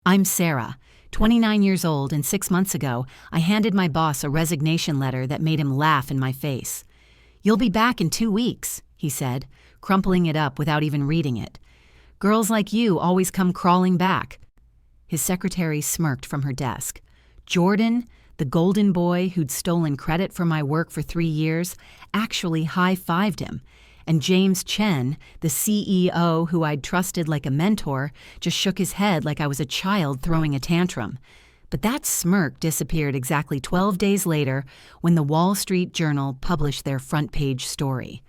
I'm Sarah, 29 years old, and 6 months ago, I handed my boss a resignation letter that made him laugh in my face. "You'll be back in 2 weeks," he said, crumpling it up without even reading it. "Girls like you always come crawling back." His secretary smirked from her desk. Jordan, the golden boy who'd stolen credit for my work for 3 years, actually high-fived him, and James Chen, the CEO who I'd trusted like a mentor, just shook his head like I was a child throwing a tantrum. But that smirk disappeared exactly 12 days later when the Wall Street Journal published their front-page story,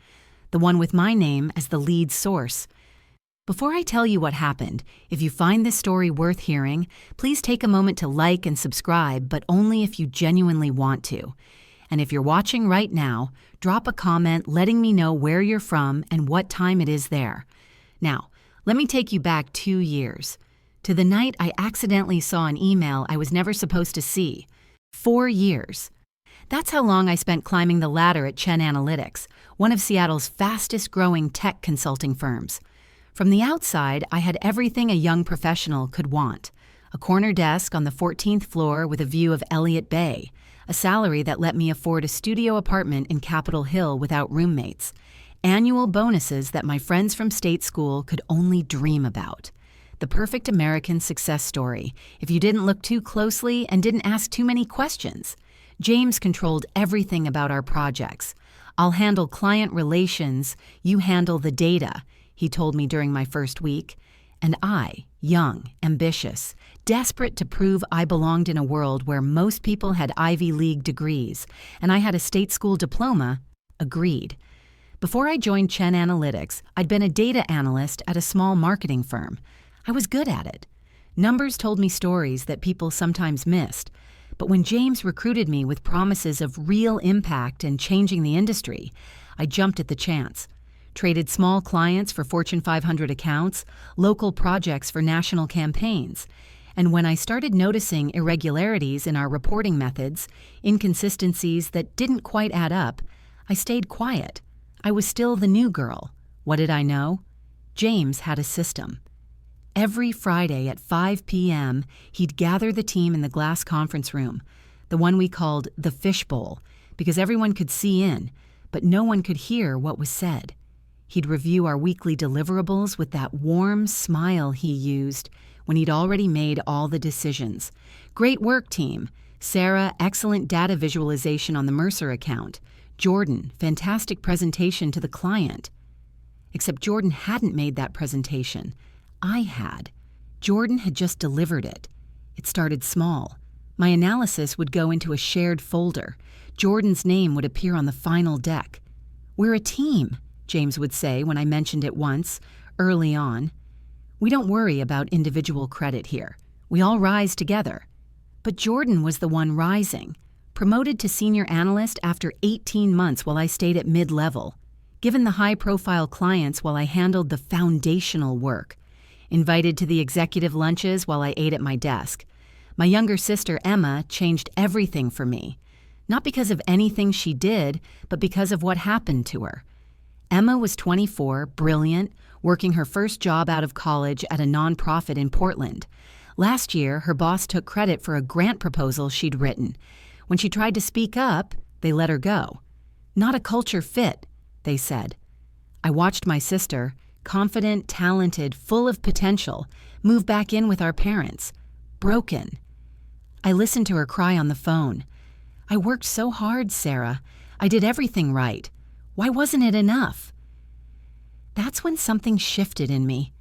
the one with my name as the lead source. Before I tell you what happened, if you find this story worth hearing, please take a moment to like and subscribe, but only if you genuinely want to. And if you're watching right now, drop a comment letting me know where you're from and what time it is there. Now, let me take you back 2 years, to the night I accidentally saw an email I was never supposed to see. 4 years. That's how long I spent climbing the ladder at Chen Analytics, one of Seattle's fastest-growing tech consulting firms. From the outside, I had everything a young professional could want. A corner desk on the 14th floor with a view of Elliott Bay, a salary that let me afford a studio apartment in Capitol Hill without roommates, annual bonuses that my friends from state school could only dream about. The perfect American success story, if you didn't look too closely and didn't ask too many questions. James controlled everything about our projects. "I'll handle client relations, you handle the data," he told me during my first week. And I, young, ambitious, desperate to prove I belonged in a world where most people had Ivy League degrees, and I had a state school diploma, agreed. Before I joined Chen Analytics, I'd been a data analyst at a small marketing firm. I was good at it. Numbers told me stories that people sometimes missed. But when James recruited me with promises of real impact and changing the industry, I jumped at the chance. Traded small clients for Fortune 500 accounts, local projects for national campaigns. And when I started noticing irregularities in our reporting methods, inconsistencies that didn't quite add up, I stayed quiet. I was still the new girl. What did I know? James had a system. Every Friday at 5 p.m., he'd gather the team in the glass conference room, the one we called the fishbowl, because everyone could see in, but no one could hear what was said. He'd review our weekly deliverables with that warm smile he used when he'd already made all the decisions. "Great work, team. Sarah, excellent data visualization on the Mercer account. Jordan, fantastic presentation to the client." Except Jordan hadn't made that presentation. I had. Jordan had just delivered it. It started small. My analysis would go into a shared folder. Jordan's name would appear on the final deck. "We're a team," James would say when I mentioned it once, early on. "We don't worry about individual credit here. We all rise together." But Jordan was the one rising, promoted to senior analyst after 18 months while I stayed at mid-level, given the high-profile clients while I handled the foundational work, invited to the executive lunches while I ate at my desk. My younger sister, Emma, changed everything for me, not because of anything she did, but because of what happened to her. Emma was 24, brilliant, working her first job out of college at a nonprofit in Portland. Last year, her boss took credit for a grant proposal she'd written. When she tried to speak up, they let her go. "Not a culture fit," they said. I watched my sister, confident, talented, full of potential, move back in with our parents. Broken. I listened to her cry on the phone. "I worked so hard, Sarah. I did everything right. Why wasn't it enough?" That's when something shifted in me.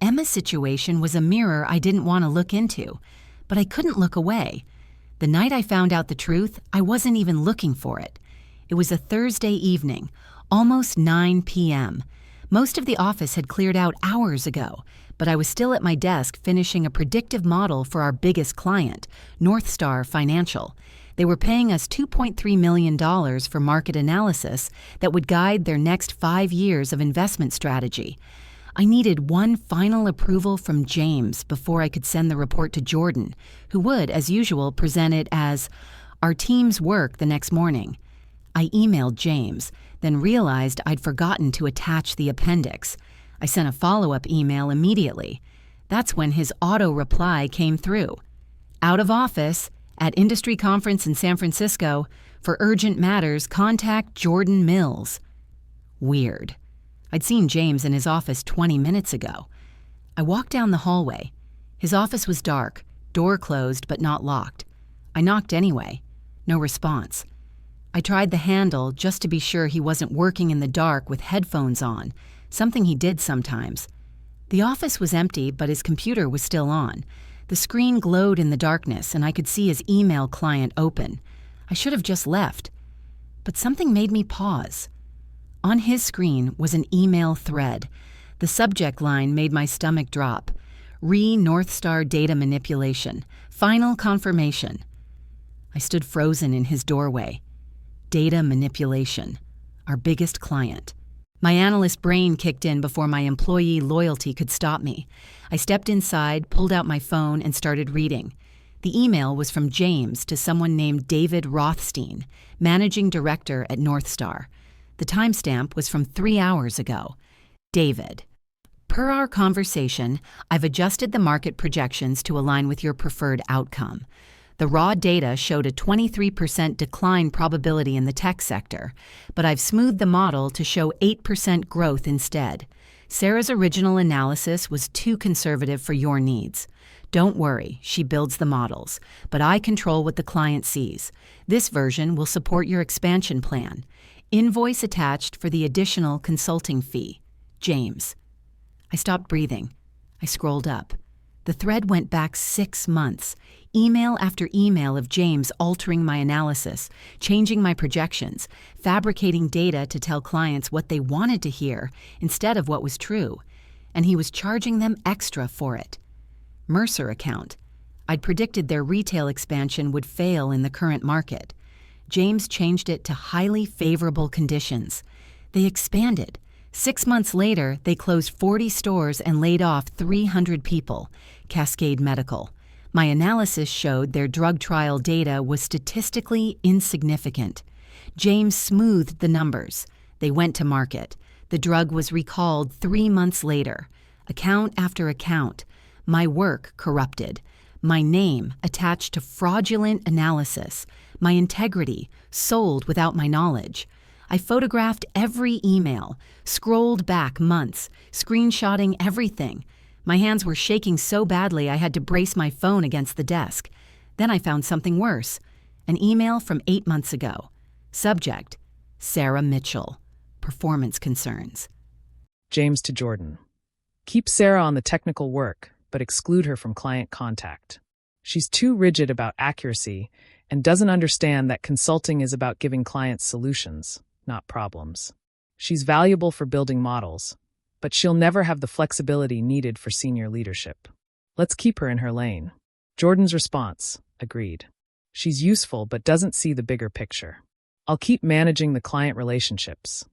Emma's situation was a mirror I didn't want to look into, but I couldn't look away. The night I found out the truth, I wasn't even looking for it. It was a Thursday evening, almost 9 p.m. Most of the office had cleared out hours ago, but I was still at my desk finishing a predictive model for our biggest client, North Star Financial. They were paying us $2.3 million for market analysis that would guide their next 5 years of investment strategy. I needed one final approval from James before I could send the report to Jordan, who would, as usual, present it as our team's work the next morning. I emailed James, then realized I'd forgotten to attach the appendix. I sent a follow-up email immediately. That's when his auto reply came through. Out of office, at industry conference in San Francisco. For urgent matters, contact Jordan Mills. Weird. I'd seen James in his office 20 minutes ago. I walked down the hallway. His office was dark, door closed but not locked. I knocked anyway. No response. I tried the handle just to be sure he wasn't working in the dark with headphones on, something he did sometimes. The office was empty, but his computer was still on. The screen glowed in the darkness, and I could see his email client open. I should have just left. But something made me pause. On his screen was an email thread. The subject line made my stomach drop. North Star data manipulation. Final confirmation. I stood frozen in his doorway. Data manipulation. Our biggest client. My analyst brain kicked in before my employee loyalty could stop me. I stepped inside, pulled out my phone, and started reading. The email was from James to someone named David Rothstein, managing director at North Star. The timestamp was from 3 hours ago. David. Per our conversation, I've adjusted the market projections to align with your preferred outcome. The raw data showed a 23% decline probability in the tech sector, but I've smoothed the model to show 8% growth instead. Sarah's original analysis was too conservative for your needs. Don't worry, she builds the models, but I control what the client sees. This version will support your expansion plan. Invoice attached for the additional consulting fee. James. I stopped breathing. I scrolled up. The thread went back 6 months. Email after email of James altering my analysis, changing my projections, fabricating data to tell clients what they wanted to hear instead of what was true. And he was charging them extra for it. Mercer account. I'd predicted their retail expansion would fail in the current market. James changed it to highly favorable conditions. They expanded. 6 months later, they closed 40 stores and laid off 300 people. Cascade Medical. My analysis showed their drug trial data was statistically insignificant. James smoothed the numbers. They went to market. The drug was recalled 3 months later. Account after account. My work corrupted. My name attached to fraudulent analysis. My integrity sold without my knowledge. I photographed every email, scrolled back months, screenshotting everything. My hands were shaking so badly I had to brace my phone against the desk. Then I found something worse. An email from 8 months ago. Subject: Sarah Mitchell. Performance concerns. James to Jordan. Keep Sarah on the technical work, but exclude her from client contact. She's too rigid about accuracy and doesn't understand that consulting is about giving clients solutions, not problems. She's valuable for building models, but she'll never have the flexibility needed for senior leadership. Let's keep her in her lane. Jordan's response: agreed. She's useful but doesn't see the bigger picture. I'll keep managing the client relationships.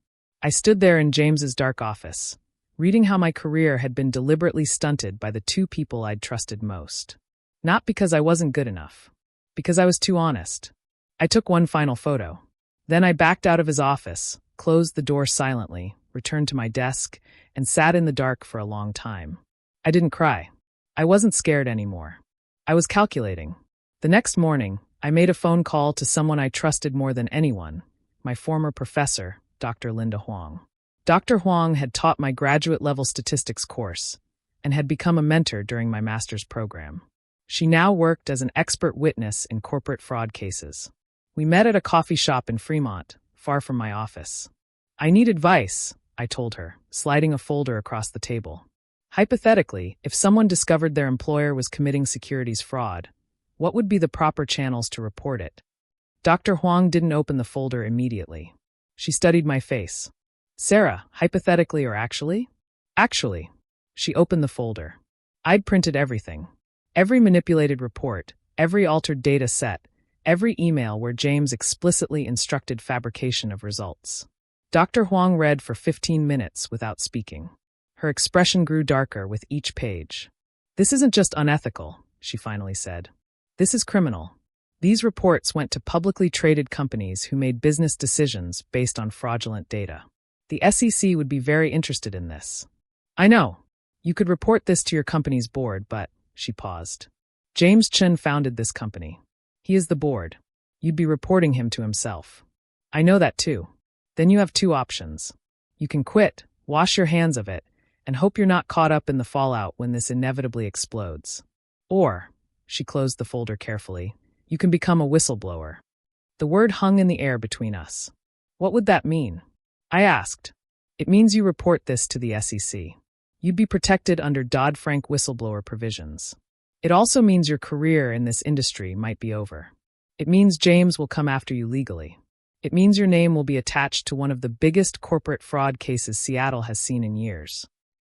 I stood there in James's dark office, reading how my career had been deliberately stunted by the 2 people I'd trusted most. Not because I wasn't good enough, because I was too honest. I took one final photo. Then I backed out of his office, closed the door silently, returned to my desk, and sat in the dark for a long time. I didn't cry. I wasn't scared anymore. I was calculating. The next morning, I made a phone call to someone I trusted more than anyone, my former professor, Dr. Linda Huang. Dr. Huang had taught my graduate-level statistics course and had become a mentor during my master's program. She now worked as an expert witness in corporate fraud cases. We met at a coffee shop in Fremont, far from my office. I need advice, I told her, sliding a folder across the table. Hypothetically, if someone discovered their employer was committing securities fraud, what would be the proper channels to report it? Dr. Huang didn't open the folder immediately. She studied my face. Sarah, hypothetically or actually? Actually. She opened the folder. I'd printed everything. Every manipulated report, every altered data set, every email where James explicitly instructed fabrication of results. Dr. Huang read for 15 minutes without speaking. Her expression grew darker with each page. This isn't just unethical, she finally said. This is criminal. These reports went to publicly traded companies who made business decisions based on fraudulent data. The SEC would be very interested in this. I know. You could report this to your company's board, but, she paused. James Chen founded this company. He is the board. You'd be reporting him to himself. I know that too. Then you have two options. You can quit, wash your hands of it, and hope you're not caught up in the fallout when this inevitably explodes. Or, she closed the folder carefully, you can become a whistleblower. The word hung in the air between us. What would that mean? I asked. It means you report this to the SEC. You'd be protected under Dodd-Frank whistleblower provisions. It also means your career in this industry might be over. It means James will come after you legally. It means your name will be attached to one of the biggest corporate fraud cases Seattle has seen in years.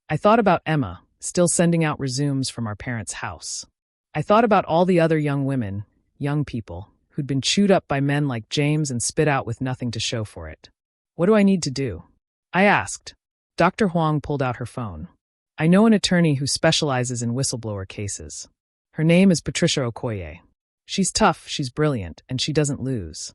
I thought about Emma, still sending out resumes from our parents' house. I thought about all the other young women, young people, who'd been chewed up by men like James and spit out with nothing to show for it. What do I need to do? I asked. Dr. Huang pulled out her phone. I know an attorney who specializes in whistleblower cases. Her name is Patricia Okoye. She's tough, she's brilliant, and she doesn't lose.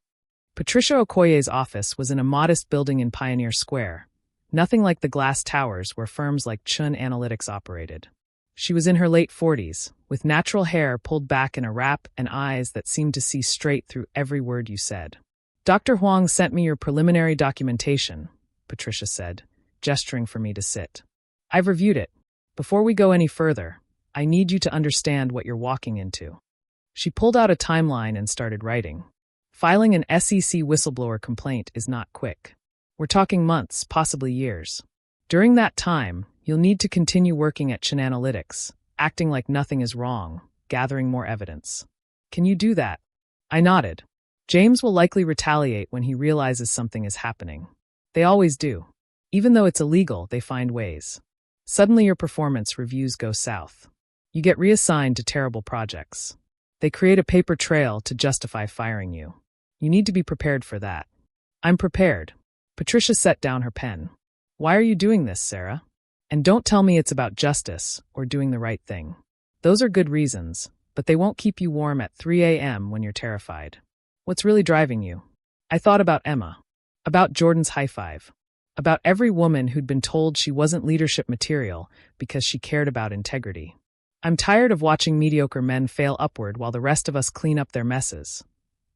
Patricia Okoye's office was in a modest building in Pioneer Square, nothing like the glass towers where firms like Chun Analytics operated. She was in her late 40s, with natural hair pulled back in a wrap and eyes that seemed to see straight through every word you said. Dr. Huang sent me your preliminary documentation, Patricia said, gesturing for me to sit. I've reviewed it. Before we go any further, I need you to understand what you're walking into. She pulled out a timeline and started writing. Filing an SEC whistleblower complaint is not quick. We're talking months, possibly years. During that time, you'll need to continue working at Chun Analytics, acting like nothing is wrong, gathering more evidence. Can you do that? I nodded. James will likely retaliate when he realizes something is happening. They always do. Even though it's illegal, they find ways. Suddenly your performance reviews go south. You get reassigned to terrible projects. They create a paper trail to justify firing you. You need to be prepared for that. I'm prepared. Patricia set down her pen. Why are you doing this, Sarah? And don't tell me it's about justice or doing the right thing. Those are good reasons, but they won't keep you warm at 3 a.m. when you're terrified. What's really driving you? I thought about Emma, about Jordan's high five, about every woman who'd been told she wasn't leadership material because she cared about integrity. I'm tired of watching mediocre men fail upward while the rest of us clean up their messes,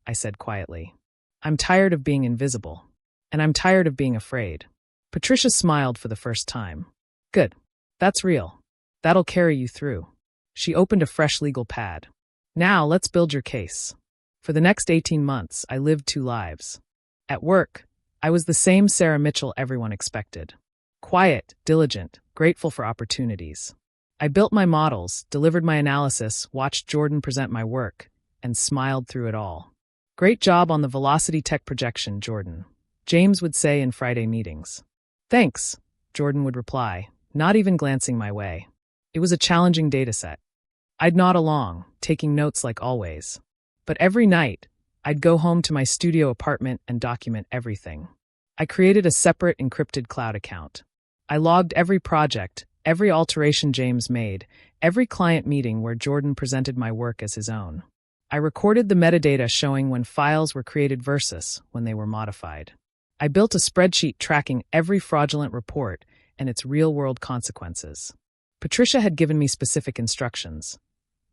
I said quietly. I'm tired of being invisible. And I'm tired of being afraid. Patricia smiled for the first time. Good. That's real. That'll carry you through. She opened a fresh legal pad. Now let's build your case. For the next 18 months, I lived two lives. At work, I was the same Sarah Mitchell everyone expected. Quiet, diligent, grateful for opportunities. I built my models, delivered my analysis, watched Jordan present my work, and smiled through it all. Great job on the velocity tech projection, Jordan, James would say in Friday meetings. Thanks, Jordan would reply, not even glancing my way. It was a challenging dataset. I'd nod along, taking notes like always. But every night, I'd go home to my studio apartment and document everything. I created a separate encrypted cloud account. I logged every project, every alteration James made, every client meeting where Jordan presented my work as his own. I recorded the metadata showing when files were created versus when they were modified. I built a spreadsheet tracking every fraudulent report and its real-world consequences. Patricia had given me specific instructions.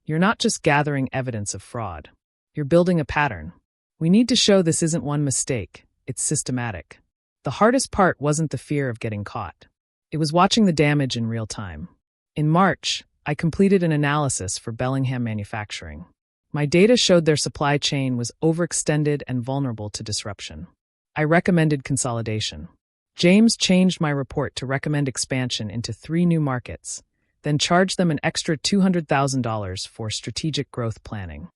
You're not just gathering evidence of fraud. You're building a pattern. We need to show this isn't one mistake, it's systematic. The hardest part wasn't the fear of getting caught. It was watching the damage in real time. In March, I completed an analysis for Bellingham Manufacturing. My data showed their supply chain was overextended and vulnerable to disruption. I recommended consolidation. James changed my report to recommend expansion into 3 new markets, then charged them an extra $200,000 for strategic growth planning.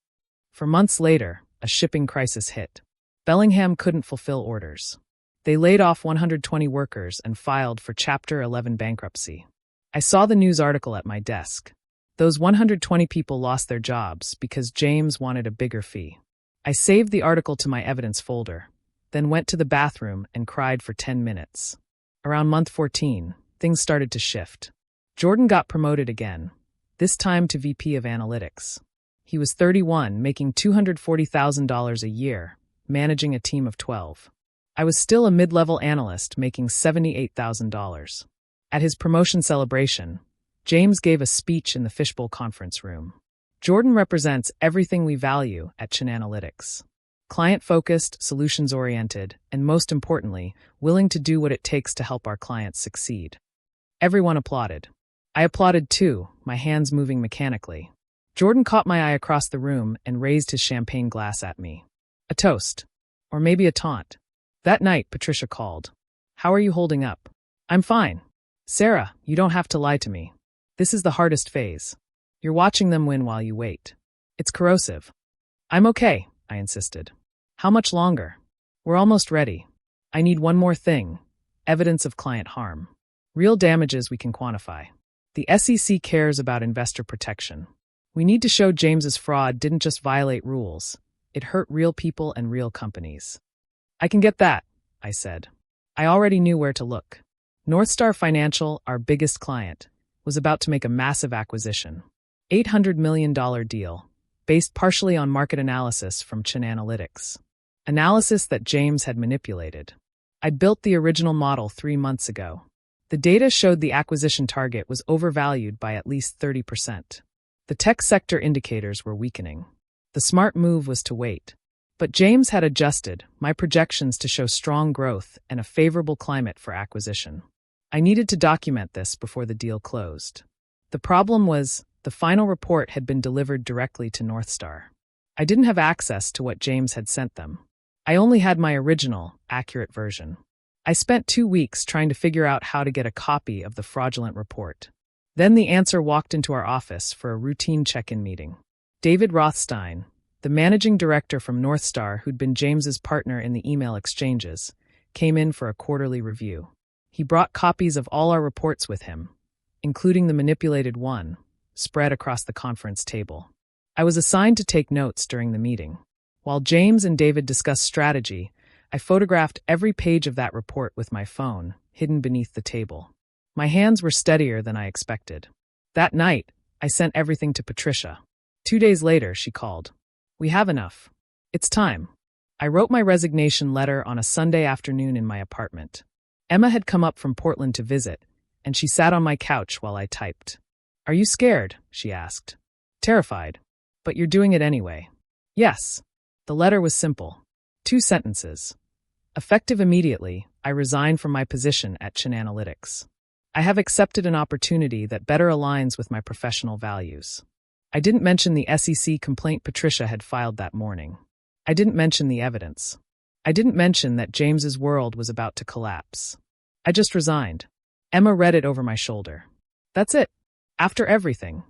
For months later, a shipping crisis hit. Bellingham couldn't fulfill orders. They laid off 120 workers and filed for Chapter 11 bankruptcy. I saw the news article at my desk. Those 120 people lost their jobs because James wanted a bigger fee. I saved the article to my evidence folder, then went to the bathroom and cried for 10 minutes. Around month 14, things started to shift. Jordan got promoted again, this time to VP of Analytics. He was 31, making $240,000 a year, managing a team of 12. I was still a mid-level analyst making $78,000. At his promotion celebration, James gave a speech in the fishbowl conference room. Jordan represents everything we value at Chin Analytics. Client-focused, solutions-oriented, and most importantly, willing to do what it takes to help our clients succeed. Everyone applauded. I applauded too, my hands moving mechanically. Jordan caught my eye across the room and raised his champagne glass at me. A toast. Or maybe a taunt. That night, Patricia called. "How are you holding up?" "I'm fine." "Sarah, you don't have to lie to me. This is the hardest phase. You're watching them win while you wait. It's corrosive." "I'm okay," I insisted. "How much longer?" "We're almost ready. I need one more thing. Evidence of client harm. Real damages we can quantify. The SEC cares about investor protection. We need to show James's fraud didn't just violate rules. It hurt real people and real companies." "I can get that," I said. I already knew where to look. Northstar Financial, our biggest client, was about to make a massive acquisition. $800 million deal, based partially on market analysis from Chin Analytics. Analysis that James had manipulated. I'd built the original model 3 months ago. The data showed the acquisition target was overvalued by at least 30%. The tech sector indicators were weakening. The smart move was to wait. But James had adjusted my projections to show strong growth and a favorable climate for acquisition. I needed to document this before the deal closed. The problem was, the final report had been delivered directly to Northstar. I didn't have access to what James had sent them. I only had my original, accurate version. I spent 2 weeks trying to figure out how to get a copy of the fraudulent report. Then the answer walked into our office for a routine check-in meeting. David Rothstein, the managing director from Northstar who'd been James's partner in the email exchanges, came in for a quarterly review. He brought copies of all our reports with him, including the manipulated one, spread across the conference table. I was assigned to take notes during the meeting. While James and David discussed strategy, I photographed every page of that report with my phone, hidden beneath the table. My hands were steadier than I expected. That night, I sent everything to Patricia. 2 days later, she called. "We have enough. It's time." I wrote my resignation letter on a Sunday afternoon in my apartment. Emma had come up from Portland to visit, and she sat on my couch while I typed. "Are you scared?" she asked. "Terrified. But you're doing it anyway." "Yes." The letter was simple. 2 sentences. Effective immediately, I resigned from my position at Chin Analytics. I have accepted an opportunity that better aligns with my professional values. I didn't mention the SEC complaint Patricia had filed that morning. I didn't mention the evidence. I didn't mention that James's world was about to collapse. I just resigned. Emma read it over my shoulder. "That's it. After everything."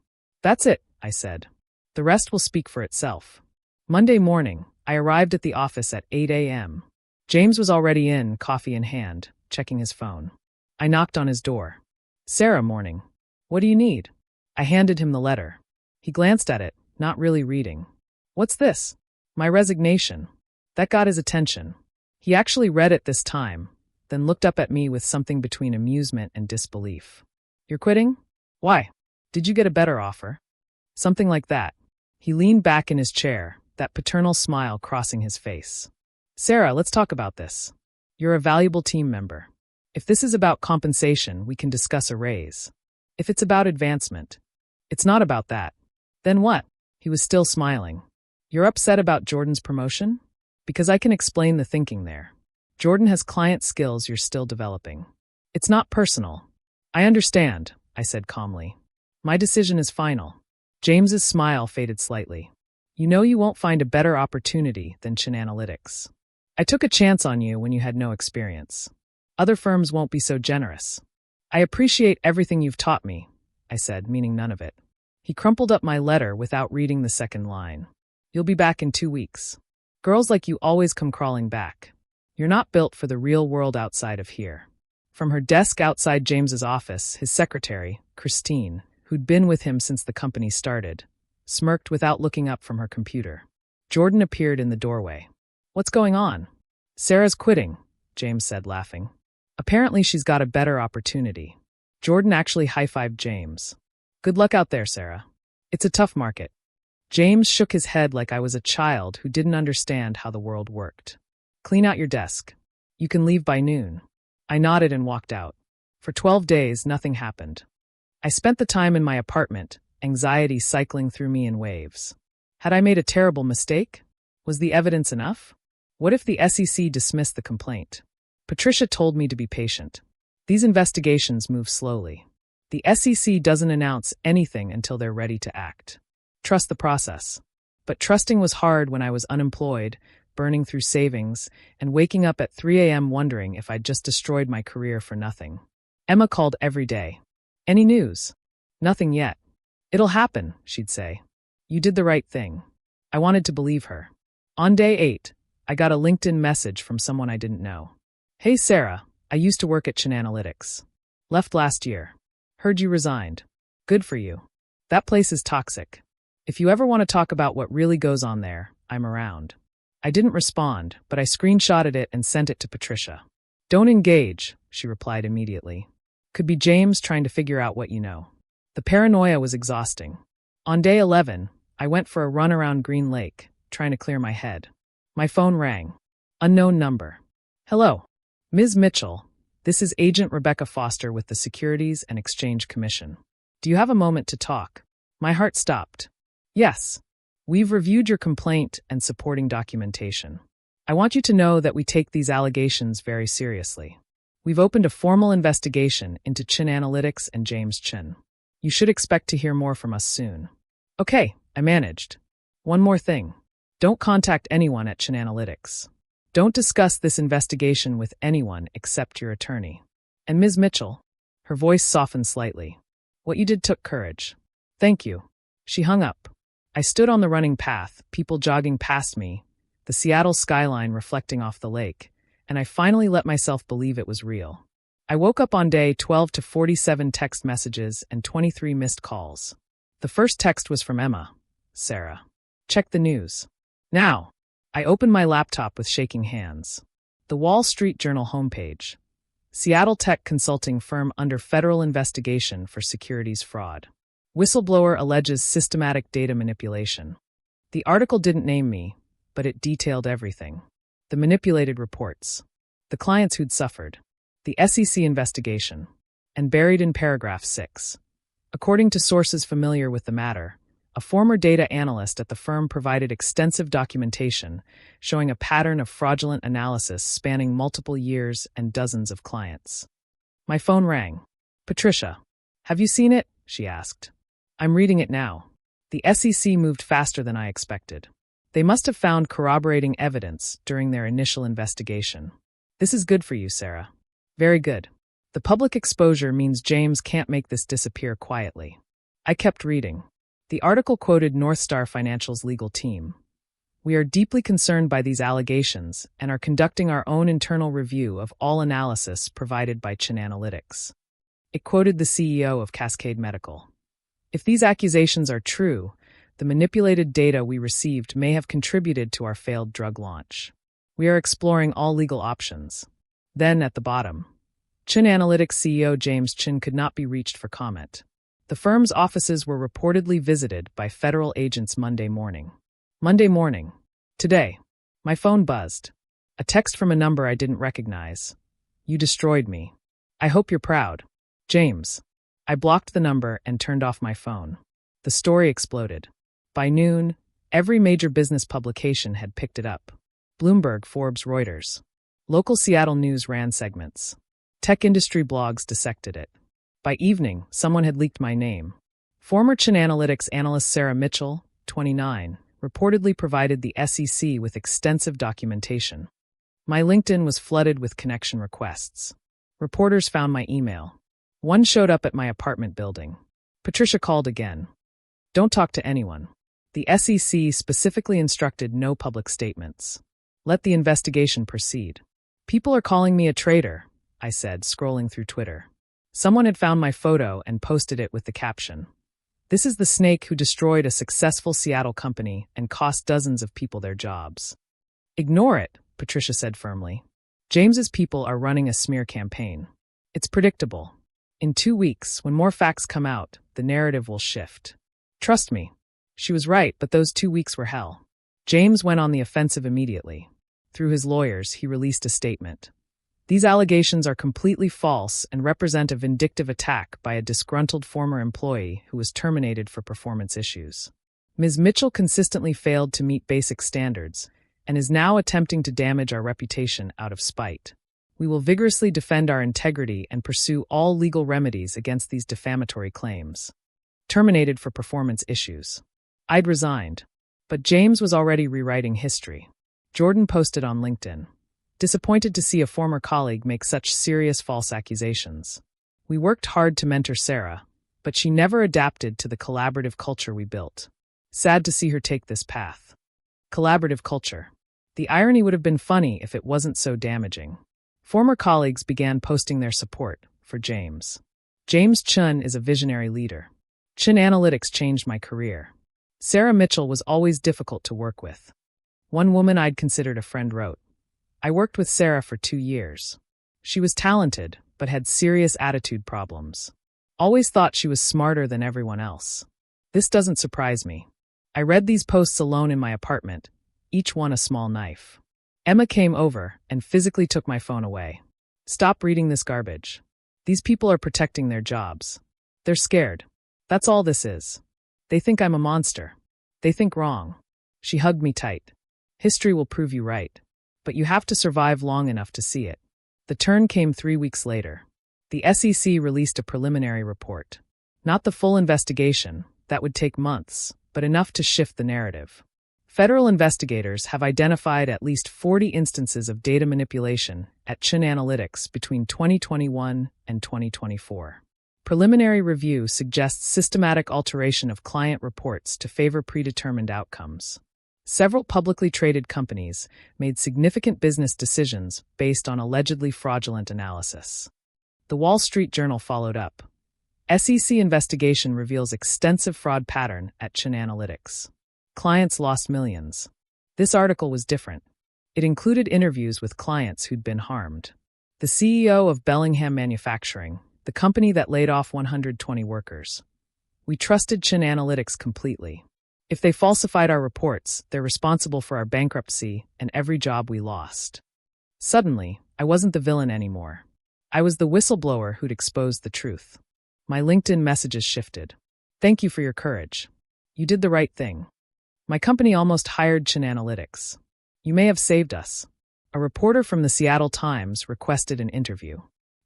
"That's it," I said. "The rest will speak for itself." Monday morning, I arrived at the office at 8 a.m. James was already in, coffee in hand, checking his phone. I knocked on his door. "Sarah, morning. What do you need?" I handed him the letter. He glanced at it, not really reading. "What's this?" "My resignation." That got his attention. He actually read it this time, then looked up at me with something between amusement and disbelief. "You're quitting? Why? Did you get a better offer?" Something like that. He leaned back in his chair, that paternal smile crossing his face. "Sarah, let's talk about this. You're a valuable team member. If this is about compensation, we can discuss a raise. If it's about advancement, it's not about that. Then what?" He was still smiling. "You're upset about Jordan's promotion? Because I can explain the thinking there. Jordan has client skills you're still developing. It's not personal." "I understand," I said calmly. "My decision is final." James's smile faded slightly. "You know you won't find a better opportunity than Chin Analytics. I took a chance on you when you had no experience. Other firms won't be so generous. I appreciate everything you've taught me," I said, meaning none of it. He crumpled up my letter without reading the second line. "You'll be back in 2 weeks. Girls like you always come crawling back. You're not built for the real world outside of here." From her desk outside James's office, his secretary, Christine, who'd been with him since the company started, smirked without looking up from her computer. Jordan appeared in the doorway. "What's going on?" "Sarah's quitting," James said, laughing. "Apparently she's got a better opportunity." Jordan actually high-fived James. "Good luck out there, Sarah. It's a tough market." James shook his head like I was a child who didn't understand how the world worked. "Clean out your desk. You can leave by noon." I nodded and walked out. For 12 days, nothing happened. I spent the time in my apartment, anxiety cycling through me in waves. Had I made a terrible mistake? Was the evidence enough? What if the SEC dismissed the complaint? Patricia told me to be patient. These investigations move slowly. The SEC doesn't announce anything until they're ready to act. Trust the process. But trusting was hard when I was unemployed, burning through savings, and waking up at 3 a.m. wondering if I'd just destroyed my career for nothing. Emma called every day. Any news? Nothing yet. It'll happen, she'd say. You did the right thing. I wanted to believe her. On day 8, I got a LinkedIn message from someone I didn't know. Hey Sarah, I used to work at Chainalytics. Left last year. Heard you resigned. Good for you. That place is toxic. If you ever want to talk about what really goes on there, I'm around. I didn't respond, but I screenshotted it and sent it to Patricia. Don't engage, she replied immediately. Could be James trying to figure out what you know. The paranoia was exhausting. On day 11, I went for a run around Green Lake, trying to clear my head. My phone rang. Unknown number. Hello. Ms. Mitchell, this is Agent Rebecca Foster with the Securities and Exchange Commission. Do you have a moment to talk? My heart stopped. Yes. We've reviewed your complaint and supporting documentation. I want you to know that we take these allegations very seriously. We've opened a formal investigation into Chainalytics and James Chin. You should expect to hear more from us soon. Okay, I managed. One more thing. Don't contact anyone at Chainalytics. Don't discuss this investigation with anyone except your attorney. And Ms. Mitchell, her voice softened slightly. What you did took courage. Thank you. She hung up. I stood on the running path, people jogging past me, the Seattle skyline reflecting off the lake, and I finally let myself believe it was real. I woke up on day 12 to 47 text messages and 23 missed calls. The first text was from Emma. Sarah. Check the news. Now. I opened my laptop with shaking hands. The Wall Street Journal homepage. Seattle tech consulting firm under federal investigation for securities fraud. Whistleblower alleges systematic data manipulation. The article didn't name me, but it detailed everything. The manipulated reports. The clients who'd suffered. The SEC investigation. And buried in paragraph 6. According to sources familiar with the matter, a former data analyst at the firm provided extensive documentation showing a pattern of fraudulent analysis spanning multiple years and dozens of clients. My phone rang. Patricia. Have you seen it? She asked. I'm reading it now. The SEC moved faster than I expected. They must have found corroborating evidence during their initial investigation. This is good for you, Sarah. Very good. The public exposure means James can't make this disappear quietly. I kept reading. The article quoted Northstar Financial's legal team. We are deeply concerned by these allegations and are conducting our own internal review of all analysis provided by Chainalytics. It quoted the CEO of Cascade Medical. If these accusations are true, the manipulated data we received may have contributed to our failed drug launch. We are exploring all legal options. Then, at the bottom, Chainalytics CEO James Chin could not be reached for comment. The firm's offices were reportedly visited by federal agents Monday morning. Monday morning. Today. My phone buzzed. A text from a number I didn't recognize. You destroyed me. I hope you're proud. James. I blocked the number and turned off my phone. The story exploded. By noon, every major business publication had picked it up. Bloomberg, Forbes, Reuters. Local Seattle news ran segments. Tech industry blogs dissected it. By evening, someone had leaked my name. Former Chainalytics analyst Sarah Mitchell, 29, reportedly provided the SEC with extensive documentation. My LinkedIn was flooded with connection requests. Reporters found my email. One showed up at my apartment building. Patricia called again. Don't talk to anyone. The SEC specifically instructed no public statements. Let the investigation proceed. People are calling me a traitor, I said, scrolling through Twitter. Someone had found my photo and posted it with the caption, "This is the snake who destroyed a successful Seattle company and cost dozens of people their jobs." Ignore it, Patricia said firmly. James's people are running a smear campaign. It's predictable. In 2 weeks, when more facts come out, the narrative will shift. Trust me. She was right, but those 2 weeks were hell. James went on the offensive immediately. Through his lawyers, he released a statement. These allegations are completely false and represent a vindictive attack by a disgruntled former employee who was terminated for performance issues. Ms. Mitchell consistently failed to meet basic standards and is now attempting to damage our reputation out of spite. We will vigorously defend our integrity and pursue all legal remedies against these defamatory claims. Terminated for performance issues. I'd resigned, but James was already rewriting history. Jordan posted on LinkedIn. Disappointed to see a former colleague make such serious false accusations. We worked hard to mentor Sarah, but she never adapted to the collaborative culture we built. Sad to see her take this path. Collaborative culture. The irony would have been funny if it wasn't so damaging. Former colleagues began posting their support for James. James Chun is a visionary leader. Chun Analytics changed my career. Sarah Mitchell was always difficult to work with. One woman I'd considered a friend wrote, I worked with Sarah for 2 years. She was talented, but had serious attitude problems. Always thought she was smarter than everyone else. This doesn't surprise me. I read these posts alone in my apartment, each one a small knife. Emma came over and physically took my phone away. Stop reading this garbage. These people are protecting their jobs. They're scared. That's all this is. They think I'm a monster. They think wrong. She hugged me tight. History will prove you right. But you have to survive long enough to see it. The turn came 3 weeks later. The SEC released a preliminary report. Not the full investigation, that would take months, but enough to shift the narrative. Federal investigators have identified at least 40 instances of data manipulation at Chun Analytics between 2021 and 2024. Preliminary review suggests systematic alteration of client reports to favor predetermined outcomes. Several publicly traded companies made significant business decisions based on allegedly fraudulent analysis. The Wall Street Journal followed up. SEC investigation reveals extensive fraud pattern at Chun Analytics. Clients lost millions. This article was different. It included interviews with clients who'd been harmed. The CEO of Bellingham Manufacturing, the company that laid off 120 workers. We trusted Chun Analytics completely. If they falsified our reports, they're responsible for our bankruptcy and every job we lost. Suddenly, I wasn't the villain anymore. I was the whistleblower who'd exposed the truth. My LinkedIn messages shifted. Thank you for your courage. You did the right thing. My company almost hired Chun Analytics. You may have saved us. A reporter from the Seattle Times requested an interview.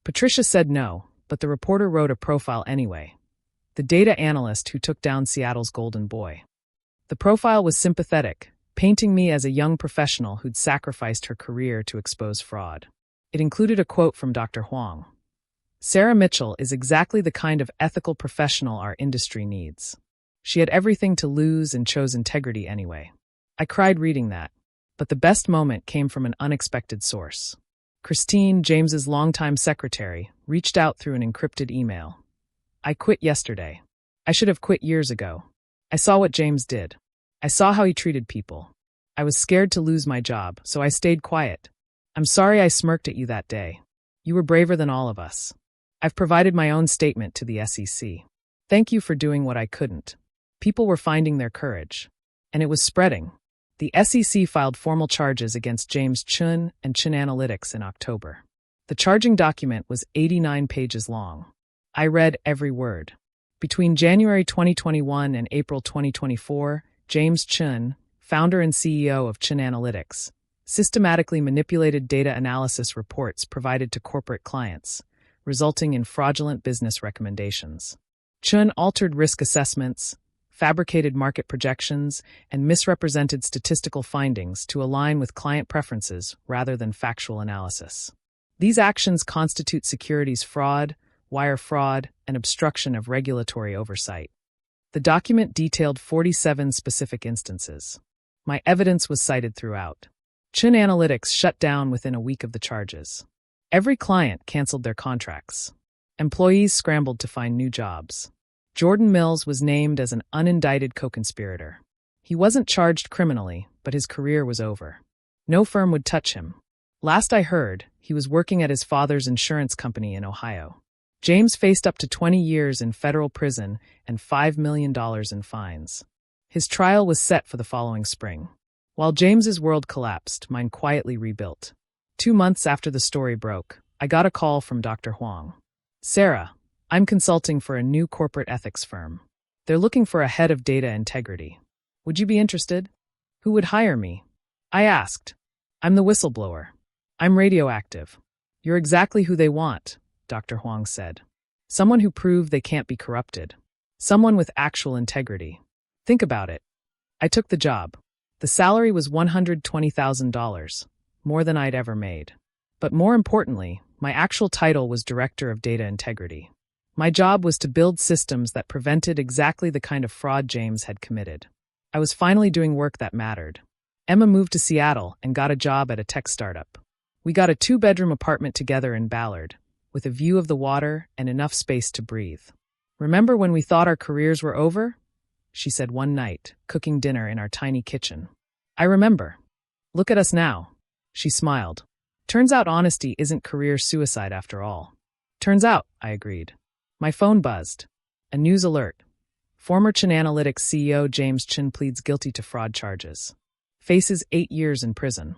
Patricia said no, but the reporter wrote a profile anyway. The data analyst who took down Seattle's golden boy. The profile was sympathetic, painting me as a young professional who'd sacrificed her career to expose fraud. It included a quote from Dr. Huang. Sarah Mitchell is exactly the kind of ethical professional our industry needs. She had everything to lose and chose integrity anyway. I cried reading that. But the best moment came from an unexpected source. Christine, James's longtime secretary, reached out through an encrypted email. I quit yesterday. I should have quit years ago. I saw what James did. I saw how he treated people. I was scared to lose my job, so I stayed quiet. I'm sorry I smirked at you that day. You were braver than all of us. I've provided my own statement to the SEC. Thank you for doing what I couldn't. People were finding their courage. And it was spreading. The SEC filed formal charges against James Chun and Chun Analytics in October. The charging document was 89 pages long. I read every word. Between January 2021 and April 2024, James Chun, founder and CEO of Chun Analytics, systematically manipulated data analysis reports provided to corporate clients, resulting in fraudulent business recommendations. Chun altered risk assessments, fabricated market projections, and misrepresented statistical findings to align with client preferences rather than factual analysis. These actions constitute securities fraud, wire fraud, and obstruction of regulatory oversight. The document detailed 47 specific instances. My evidence was cited throughout. Chun Analytics shut down within a week of the charges. Every client canceled their contracts. Employees scrambled to find new jobs. Jordan Mills was named as an unindicted co-conspirator. He wasn't charged criminally, but his career was over. No firm would touch him. Last I heard, he was working at his father's insurance company in Ohio. James faced up to 20 years in federal prison and $5 million in fines. His trial was set for the following spring. While James's world collapsed, mine quietly rebuilt. 2 months after the story broke, I got a call from Dr. Huang. Sarah, I'm consulting for a new corporate ethics firm. They're looking for a head of data integrity. Would you be interested? Who would hire me? I asked. I'm the whistleblower. I'm radioactive. You're exactly who they want, Dr. Huang said. Someone who proved they can't be corrupted. Someone with actual integrity. Think about it. I took the job. The salary was $120,000, more than I'd ever made. But more importantly, my actual title was Director of Data Integrity. My job was to build systems that prevented exactly the kind of fraud James had committed. I was finally doing work that mattered. Emma moved to Seattle and got a job at a tech startup. We got a 2-bedroom apartment together in Ballard, with a view of the water and enough space to breathe. Remember when we thought our careers were over? She said one night, cooking dinner in our tiny kitchen. I remember. Look at us now. She smiled. Turns out honesty isn't career suicide after all. Turns out, I agreed. My phone buzzed. A news alert. Former Chin Analytics CEO James Chin pleads guilty to fraud charges. Faces 8 years in prison.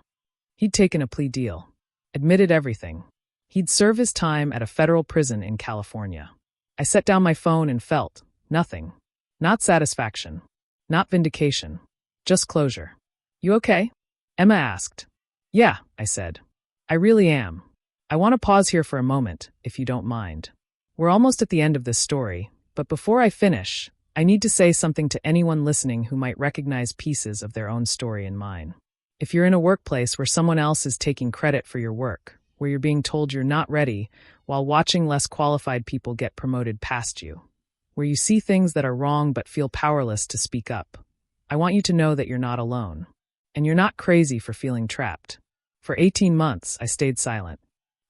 He'd taken a plea deal. Admitted everything. He'd serve his time at a federal prison in California. I set down my phone and felt nothing. Not satisfaction. Not vindication. Just closure. You okay? Emma asked. Yeah, I said. I really am. I want to pause here for a moment, if you don't mind. We're almost at the end of this story, but before I finish, I need to say something to anyone listening who might recognize pieces of their own story in mine. If you're in a workplace where someone else is taking credit for your work, where you're being told you're not ready while watching less qualified people get promoted past you, where you see things that are wrong but feel powerless to speak up, I want you to know that you're not alone. And you're not crazy for feeling trapped. For 18 months, I stayed silent.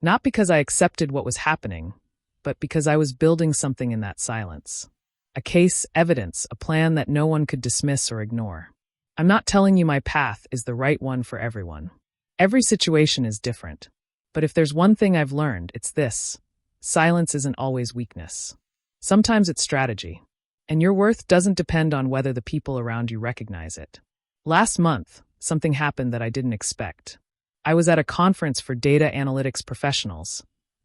Not because I accepted what was happening, but because I was building something in that silence. A case, evidence, a plan that no one could dismiss or ignore. I'm not telling you my path is the right one for everyone. Every situation is different. But if there's one thing I've learned, it's this. Silence isn't always weakness. Sometimes it's strategy. And your worth doesn't depend on whether the people around you recognize it. Last month, something happened that I didn't expect. I was at a conference for data analytics professionals.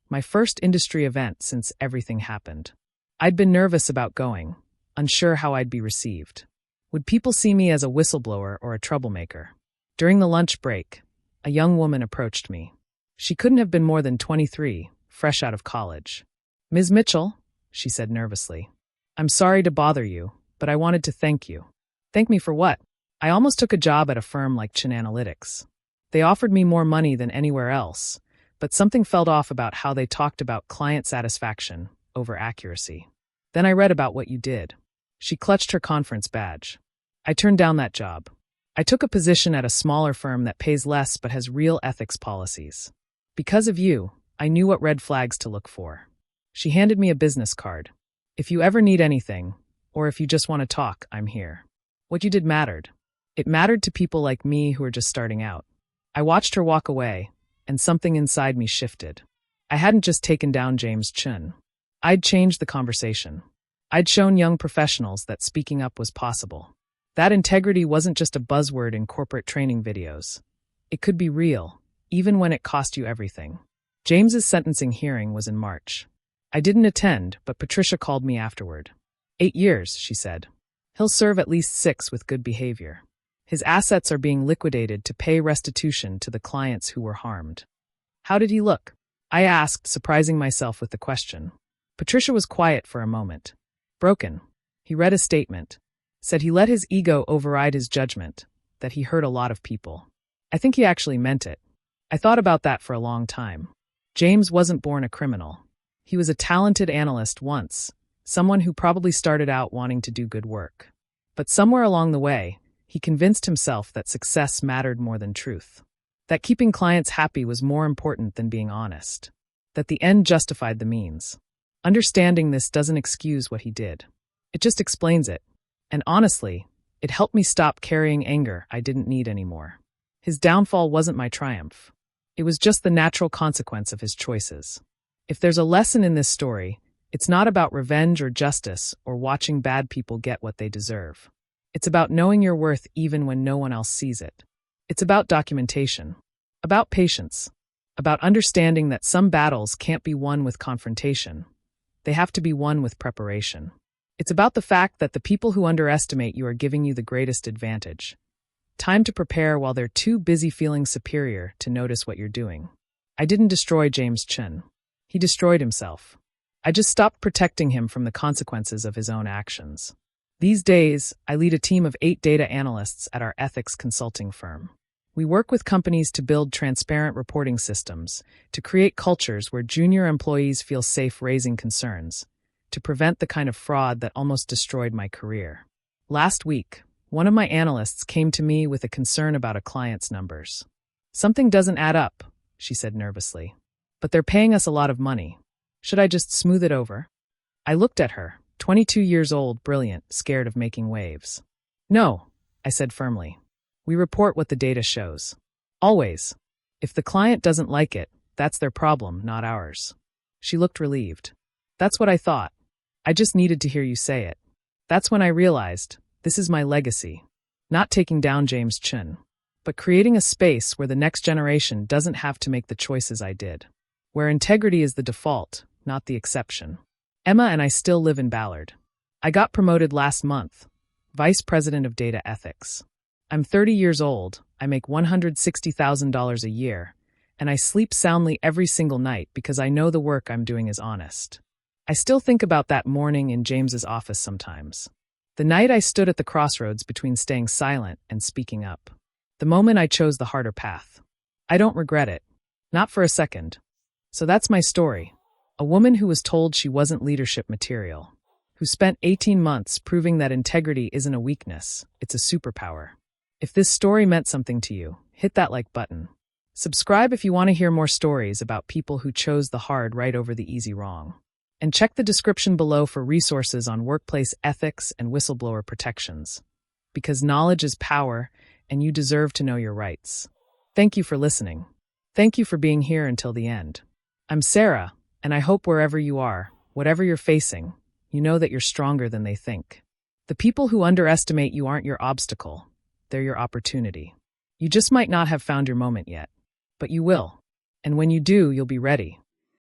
My first industry event since everything happened. I'd been nervous about going, unsure how I'd be received. Would people see me as a whistleblower or a troublemaker? During the lunch break, a young woman approached me. She couldn't have been more than 23, fresh out of college. Ms. Mitchell, she said nervously, I'm sorry to bother you, but I wanted to thank you. Thank me for what? I almost took a job at a firm like Chin Analytics. They offered me more money than anywhere else, but something felt off about how they talked about client satisfaction over accuracy. Then I read about what you did. She clutched her conference badge. I turned down that job. I took a position at a smaller firm that pays less but has real ethics policies. Because of you, I knew what red flags to look for. She handed me a business card. If you ever need anything, or if you just want to talk, I'm here. What you did mattered. It mattered to people like me who are just starting out. I watched her walk away, and something inside me shifted. I hadn't just taken down James Chin. I'd changed the conversation. I'd shown young professionals that speaking up was possible. That integrity wasn't just a buzzword in corporate training videos. It could be real, even when it cost you everything. James's sentencing hearing was in March. I didn't attend, but Patricia called me afterward. 8 years, she said. He'll serve at least 6 with good behavior. His assets are being liquidated to pay restitution to the clients who were harmed. How did he look? I asked, surprising myself with the question. Patricia was quiet for a moment. Broken. He read a statement. Said he let his ego override his judgment, that he hurt a lot of people. I think he actually meant it. I thought about that for a long time. James wasn't born a criminal. He was a talented analyst once, someone who probably started out wanting to do good work. But somewhere along the way, he convinced himself that success mattered more than truth. That keeping clients happy was more important than being honest. That the end justified the means. Understanding this doesn't excuse what he did. It just explains it. And honestly, it helped me stop carrying anger I didn't need anymore. His downfall wasn't my triumph. It was just the natural consequence of his choices. If there's a lesson in this story, it's not about revenge or justice or watching bad people get what they deserve. It's about knowing your worth even when no one else sees it. It's about documentation. About patience. about understanding that some battles can't be won with confrontation. They have to be won with preparation. It's about the fact that the people who underestimate you are giving you the greatest advantage. Time to prepare while they're too busy feeling superior to notice what you're doing. I didn't destroy James Chin. He destroyed himself. I just stopped protecting him from the consequences of his own actions. These days, I lead a team of 8 data analysts at our ethics consulting firm. We work with companies to build transparent reporting systems, to create cultures where junior employees feel safe raising concerns, to prevent the kind of fraud that almost destroyed my career. Last week, one of my analysts came to me with a concern about a client's numbers. "Something doesn't add up," she said nervously. "But they're paying us a lot of money. Should I just smooth it over?" I looked at her, 22 years old, brilliant, scared of making waves. "No," I said firmly. "We report what the data shows. Always. If the client doesn't like it, that's their problem, not ours." She looked relieved. "That's what I thought. I just needed to hear you say it." That's when I realized, this is my legacy. Not taking down James Chin, but creating a space where the next generation doesn't have to make the choices I did. Where integrity is the default, not the exception. Emma and I still live in Ballard. I got promoted last month, Vice President of Data Ethics. I'm 30 years old, I make $160,000 a year, and I sleep soundly every single night because I know the work I'm doing is honest. I still think about that morning in James's office sometimes. The night I stood at the crossroads between staying silent and speaking up. The moment I chose the harder path. I don't regret it. Not for a second. So that's my story. A woman who was told she wasn't leadership material. Who spent 18 months proving that integrity isn't a weakness, it's a superpower. If this story meant something to you, hit that like button. Subscribe if you want to hear more stories about people who chose the hard right over the easy wrong. And check the description below for resources on workplace ethics and whistleblower protections. Because knowledge is power, and you deserve to know your rights. Thank you for listening. Thank you for being here until the end. I'm Sarah, and I hope wherever you are, whatever you're facing, you know that you're stronger than they think. The people who underestimate you aren't your obstacle. They're your opportunity. You just might not have found your moment yet. But you will. And when you do, you'll be ready.